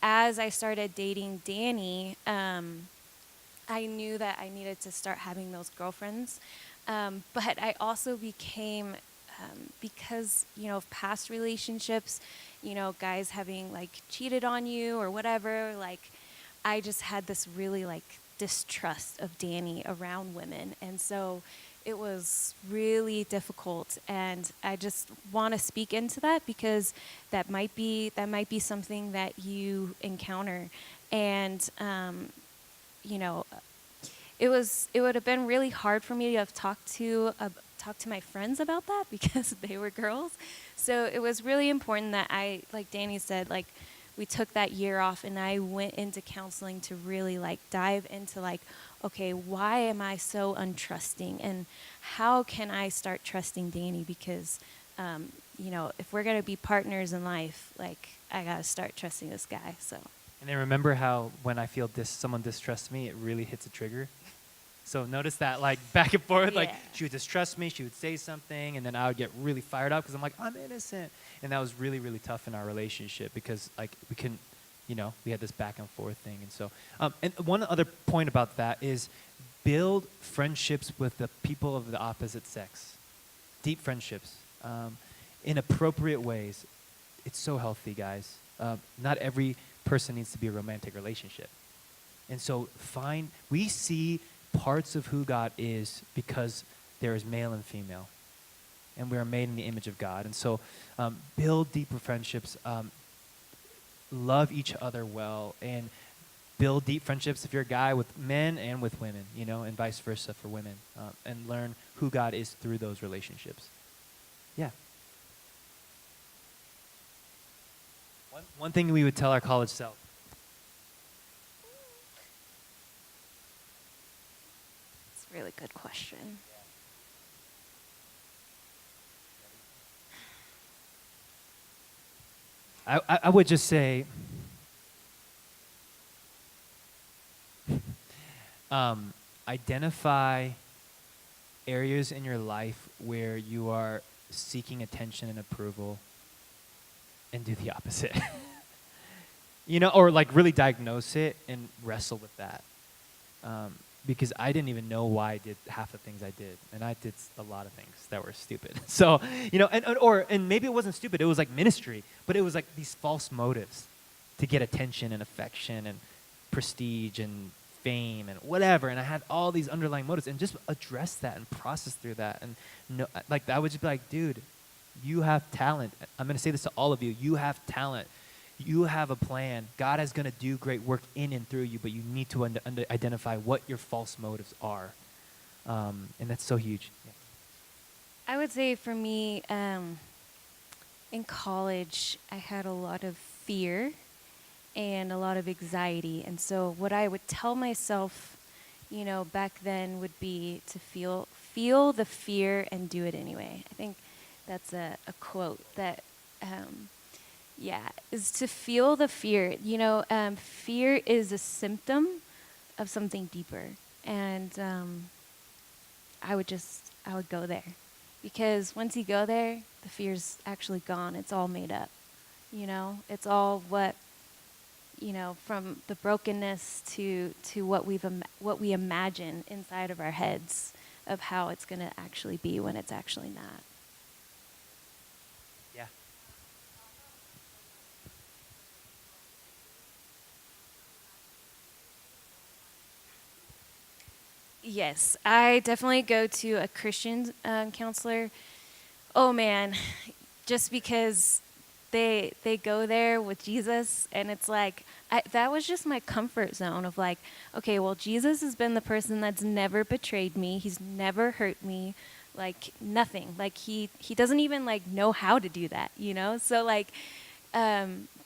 as I started dating Danny, I knew that I needed to start having those girlfriends. But I also became, because, of past relationships, guys having like cheated on you or whatever, like I just had this really like distrust of Danny around women. And so it was really difficult, and I just want to speak into that because that might be something that you encounter. And it would have been really hard for me to have talked to my friends about that because they were girls. So it was really important that I, like Danny said, like we took that year off and I went into counseling to really like dive into like, okay, why am I so untrusting and how can I start trusting Danny? Because, if we're going to be partners in life, like I got to start trusting this guy. So. And then remember how when I feel someone distrusts me, it really hits a trigger. So notice that, like, back and forth, like, she would distrust me, she would say something, and then I would get really fired up because I'm like, I'm innocent. And that was really, really tough in our relationship because, like, we couldn't, we had this back and forth thing. And so, and one other point about that is build friendships with the people of the opposite sex. Deep friendships in appropriate ways. It's so healthy, guys. Not every person needs to be a romantic relationship. And so we see parts of who God is because there is male and female. And we are made in the image of God. And so build deeper friendships, love each other well, and build deep friendships if you're a guy with men and with women, and vice versa for women, and learn who God is through those relationships. Yeah. One thing we would tell our college self. It's a really good question. I would just say, identify areas in your life where you are seeking attention and approval, and do the opposite. Or like really diagnose it and wrestle with that. Because I didn't even know why I did half the things I did, and I did a lot of things that were stupid. So, and maybe it wasn't stupid, it was like ministry, but it was like these false motives to get attention and affection and prestige and fame and whatever, and I had all these underlying motives, and just address that and process through that, and I would just be like, dude, you have talent. I'm going to say this to all of you. You have talent. You have a plan. God is going to do great work in and through you, but you need to identify what your false motives are. And that's so huge. Yeah. I would say for me, in college, I had a lot of fear and a lot of anxiety. And so what I would tell myself, back then would be to feel the fear and do it anyway. I think that's a quote that, is to feel the fear. Fear is a symptom of something deeper. And I would go there. Because once you go there, the fear's actually gone. It's all made up. It's all what, from the brokenness to what we imagine inside of our heads of how it's going to actually be when it's actually not. Yeah. Yes, I definitely go to a Christian counselor. Oh man, just because they go there with Jesus, and it's like that was just my comfort zone of like, okay, well, Jesus has been the person that's never betrayed me. He's never hurt me, like nothing. Like he doesn't even like know how to do that, you know? So like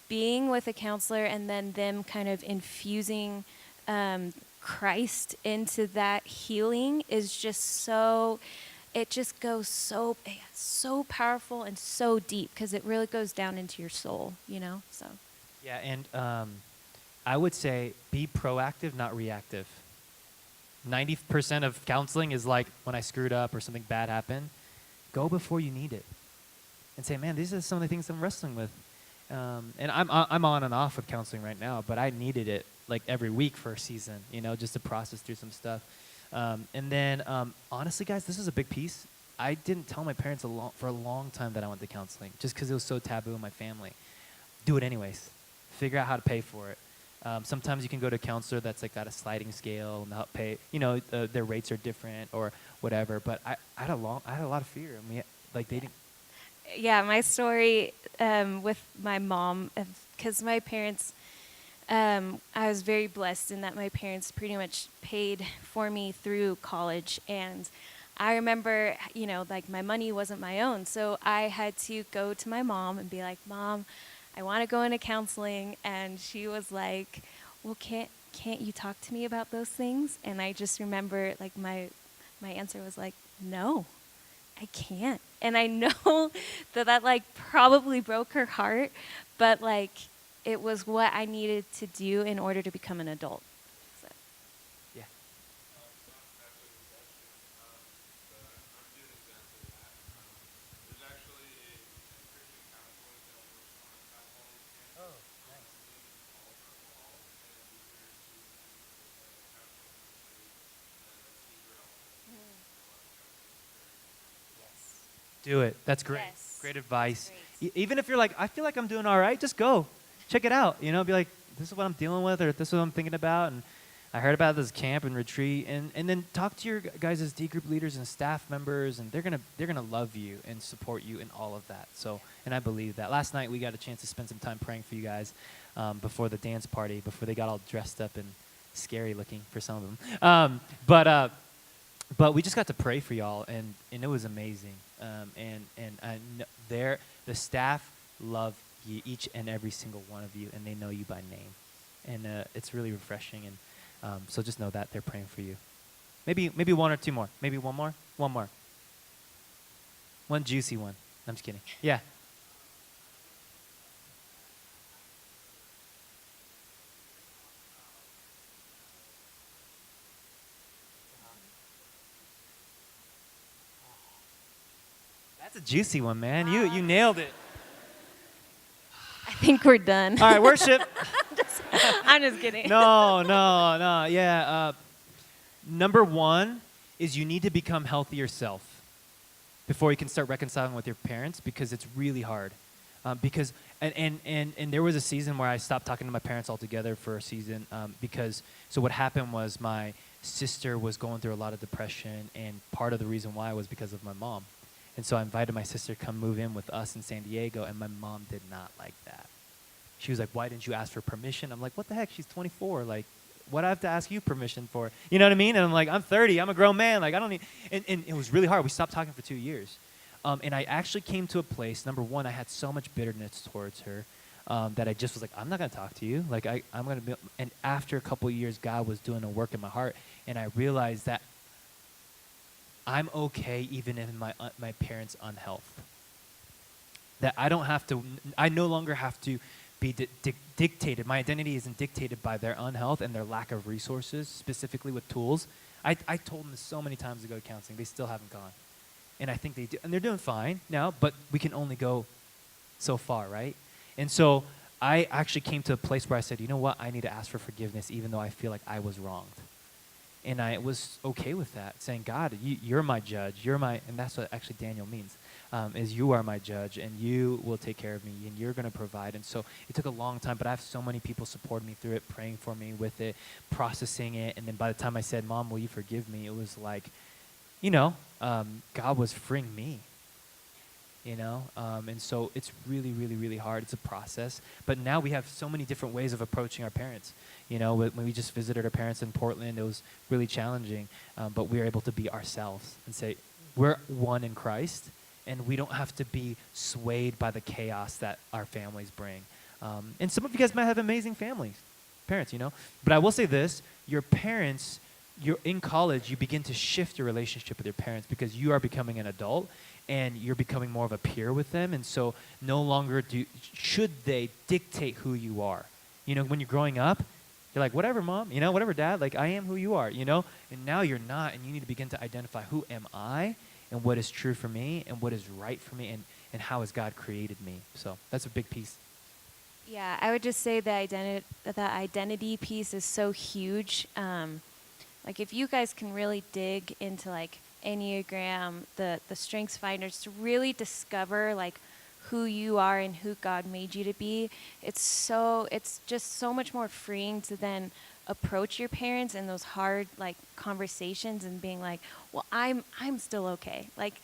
being with a counselor and then them kind of infusing Christ into that healing is just so, it just goes so powerful and so deep because it really goes down into your soul, you know? So. Yeah, and I would say be proactive, not reactive. 90% of counseling is like when I screwed up or something bad happened, go before you need it and say, man, these are some of the things I'm wrestling with. And I'm on and off with counseling right now, but I needed it like every week for a season, you know, just to process through some stuff. And then, honestly, guys, this is a big piece. I didn't tell my parents for a long time that I went to counseling just because it was so taboo in my family. Do it anyways. Figure out how to pay for it. Sometimes you can go to a counselor that's like got a sliding scale and they'll pay, you know, their rates are different or whatever. But I had a lot of fear. I mean, like they didn't. Yeah, my story with my mom, because my parents, I was very blessed in that my parents pretty much paid for me through college. And I remember, you know, like my money wasn't my own. So I had to go to my mom and be like, Mom, I want to go into counseling. And she was like, well, can't you talk to me about those things? And I just remember like my answer was like, no, I can't. And I know that like probably broke her heart, but like it was what I needed to do in order to become an adult. So. Yeah. Do it. That's great. Yes. Great advice. Great. Even if you're like, I feel like I'm doing all right, just go. Check it out. You know, be like, this is what I'm dealing with or this is what I'm thinking about. And I heard about this camp and retreat. And then talk to your guys as D group leaders and staff members, and they're gonna love you and support you in all of that. So, and I believe that. Last night we got a chance to spend some time praying for you guys before the dance party, before they got all dressed up and scary looking for some of them. But we just got to pray for y'all, and it was amazing. And I know the staff love you, each and every single one of you, and they know you by name. And it's really refreshing. And so just know that they're praying for you. Maybe one or two more. Maybe one more. One more. One juicy one. I'm just kidding. Yeah. That's a juicy one, man. You nailed it. I think we're done. All right, worship. I'm just kidding. No. Yeah. Number one is you need to become healthy yourself before you can start reconciling with your parents, because it's really hard. Because there was a season where I stopped talking to my parents altogether for a season because so what happened was my sister was going through a lot of depression, and part of the reason why was because of my mom. And so I invited my sister to come move in with us in San Diego, and my mom did not like that. She was like, why didn't you ask for permission? I'm like, what the heck? She's 24. Like, what do I have to ask you permission for? You know what I mean? And I'm like, I'm 30. I'm a grown man. Like, I don't need... And it was really hard. We stopped talking for 2 years. And I actually came to a place, number one, I had so much bitterness towards her that I just was like, I'm not going to talk to you. Like, I'm going to be... And after a couple of years, God was doing a work in my heart, and I realized that I'm okay even in my parents' unhealth. That I don't have to... I no longer have to be dictated. My identity isn't dictated by their unhealth and their lack of resources, specifically with tools. I told them this so many times to go to counseling. They still haven't gone. And I think they do. And they're doing fine now, but we can only go so far, right? And so I actually came to a place where I said, you know what? I need to ask for forgiveness even though I feel like I was wronged. And I was okay with that, saying, God, you're my judge. And that's what actually Daniel means, is you are my judge, and you will take care of me, and you're going to provide. And so it took a long time, but I have so many people supporting me through it, praying for me with it, processing it. And then by the time I said, Mom, will you forgive me? It was like, God was freeing me. And so it's really, really, really hard. It's a process. But now we have so many different ways of approaching our parents. When we just visited our parents in Portland, it was really challenging. But we were able to be ourselves and say, we're one in Christ, and we don't have to be swayed by the chaos that our families bring. And some of you guys might have amazing parents. But I will say this, your parents, you're in college, you begin to shift your relationship with your parents because you are becoming an adult and you're becoming more of a peer with them. And so no longer should they dictate who you are. When you're growing up, you're like, whatever, mom, whatever, dad, like I am who you are, and now you're not, and you need to begin to identify who am I and what is true for me and what is right for me and how has God created me. So that's a big piece. Yeah, I would just say the identity piece is so huge. Like if you guys can really dig into like Enneagram, the Strengths Finders, to really discover like who you are and who God made you to be, it's just so much more freeing to then approach your parents in those hard like conversations and being like, well, I'm still okay. Like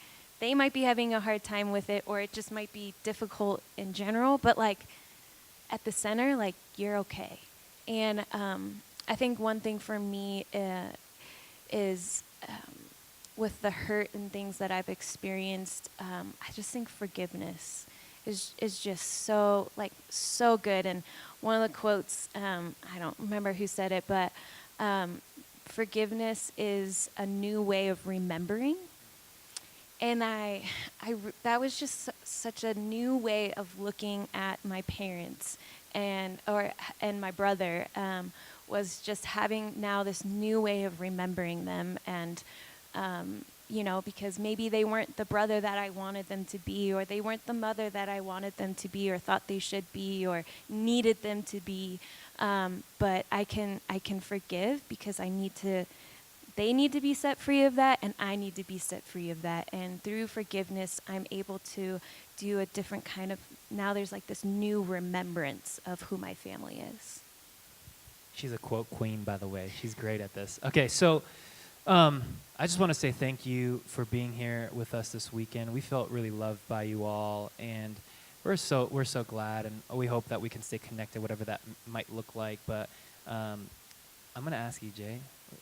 they might be having a hard time with it, or it just might be difficult in general, but like at the center, like you're okay. And I think one thing for me is with the hurt and things that I've experienced, I just think forgiveness is just so good. And one of the quotes, I don't remember who said it, but forgiveness is a new way of remembering. And that was just such a new way of looking at my parents and my brother, was just having now this new way of remembering them. And, because maybe they weren't the brother that I wanted them to be, or they weren't the mother that I wanted them to be or thought they should be or needed them to be. But I can forgive because they need to be set free of that, and I need to be set free of that. And through forgiveness, I'm able to do a different kind of, now there's like this new remembrance of who my family is. She's a quote queen, by the way. She's great at this. Okay, so I just want to say thank you for being here with us this weekend. We felt really loved by you all, and we're so glad, and we hope that we can stay connected, whatever that might look like. But I'm going to ask you, Jay,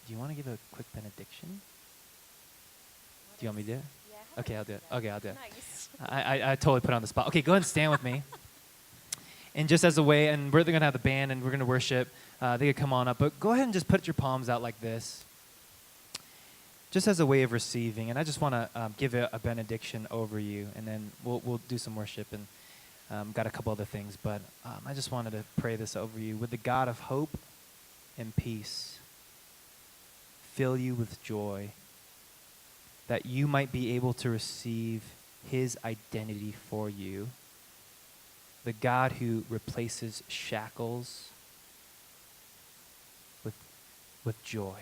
do you want to give a quick benediction? Do you want me to do it? Yeah. Okay, I'll do it. Okay, I'll do it. Nice. I totally put it on the spot. Okay, go ahead and stand with me. And just as a way, and we're going to have the band, and we're going to worship. They could come on up, but go ahead and just put your palms out like this, just as a way of receiving. And I just want to give a benediction over you, and then we'll do some worship and got a couple other things. But I just wanted to pray this over you. With the God of hope and peace, fill you with joy, that you might be able to receive his identity for you. The God who replaces shackles with joy.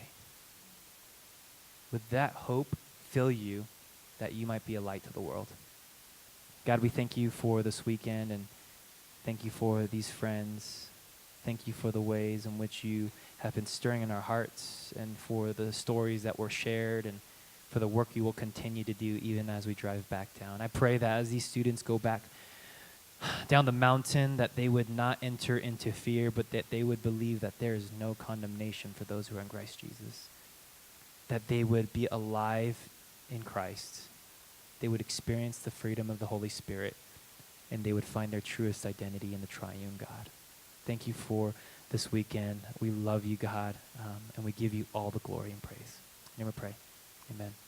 With that hope, fill you that you might be a light to the world. God, we thank you for this weekend, and thank you for these friends. Thank you for the ways in which you have been stirring in our hearts, and for the stories that were shared, and for the work you will continue to do even as we drive back down. I pray that as these students go back down the mountain, that they would not enter into fear, but that they would believe that there is no condemnation for those who are in Christ Jesus. That they would be alive in Christ. They would experience the freedom of the Holy Spirit, and they would find their truest identity in the triune God. Thank you for this weekend. We love you, God, and we give you all the glory and praise. In your name we pray. Amen.